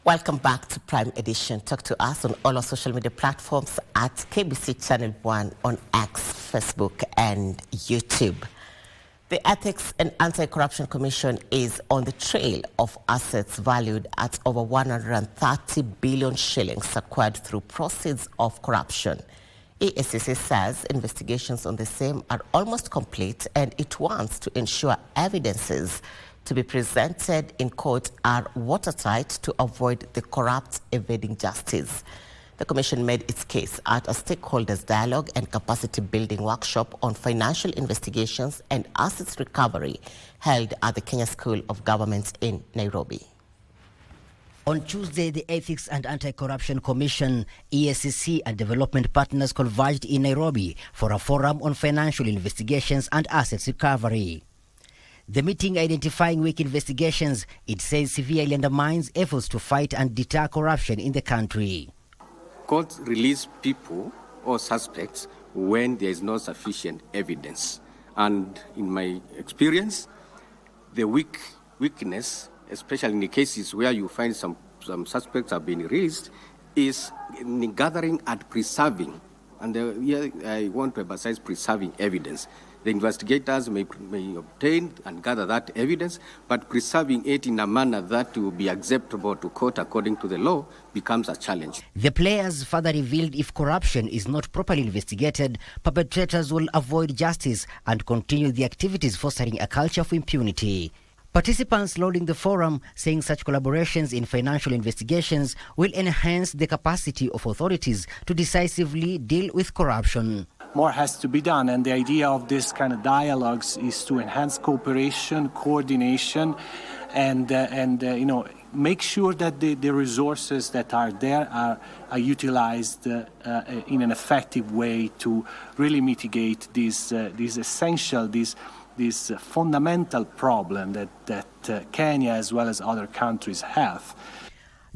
Welcome back to Prime Edition. Talk to us on all our social media platforms at KBC Channel 1 on X, Facebook and YouTube. The Ethics and Anti-Corruption Commission is on the trail of assets valued at over 130 billion shillings acquired through proceeds of corruption. EACC says investigations on the same are almost complete and it wants to ensure evidences to be presented in court are watertight to avoid the corrupt evading justice. The Commission made its case at a stakeholders dialogue and capacity building workshop on financial investigations and assets recovery held at the Kenya School of Government in Nairobi. On Tuesday, the Ethics and Anti-Corruption Commission, EACC and development partners converged in Nairobi for a forum on financial investigations and assets recovery. The meeting identifying weak investigations, it says severely undermines efforts to fight and deter corruption in the country. Courts release people or suspects when there is no sufficient evidence. And in my experience, the weakness, especially in the cases where you find some suspects have been released, is in gathering and preserving. And here I want to emphasize preserving evidence. The investigators may obtain and gather that evidence, but preserving it in a manner that will be acceptable to court according to the law becomes a challenge. The players further revealed if corruption is not properly investigated, perpetrators will avoid justice and continue the activities fostering a culture of impunity. Participants lauding the forum, saying such collaborations in financial investigations will enhance the capacity of authorities to decisively deal with corruption. More has to be done, and the idea of this kind of dialogues is to enhance cooperation, coordination, and make sure that the resources that are there are utilized in an effective way to really mitigate this fundamental problem that Kenya as well as other countries have.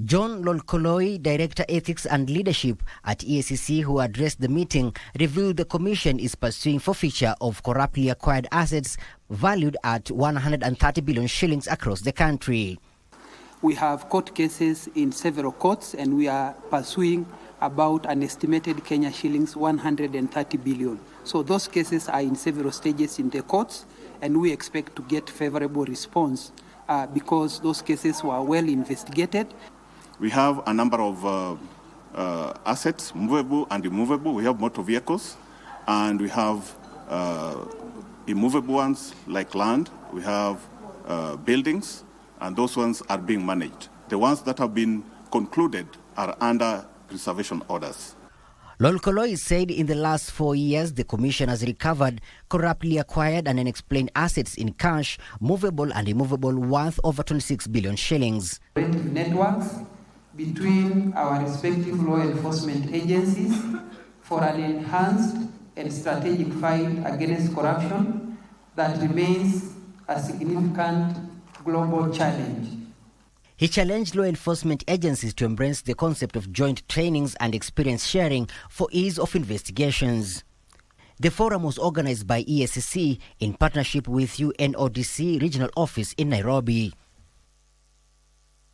John Lolkoloi, Director Ethics and Leadership at EACC, who addressed the meeting, revealed the Commission is pursuing forfeiture of corruptly acquired assets valued at 130 billion shillings across the country. We have court cases in several courts and we are pursuing about an estimated Kenya shillings 130 billion. So those cases are in several stages in the courts and we expect to get favorable response because those cases were well investigated. We have a number of assets, movable and immovable. We have motor vehicles, and we have immovable ones like land. We have buildings, and those ones are being managed. The ones that have been concluded are under preservation orders. Lolkoloi said in the last 4 years, the Commission has recovered corruptly acquired and unexplained assets in cash, movable and immovable, worth over 26 billion shillings. Networks between our respective law enforcement agencies for an enhanced and strategic fight against corruption that remains a significant global challenge. He challenged law enforcement agencies to embrace the concept of joint trainings and experience sharing for ease of investigations. The forum was organized by EACC in partnership with UNODC Regional Office in Nairobi.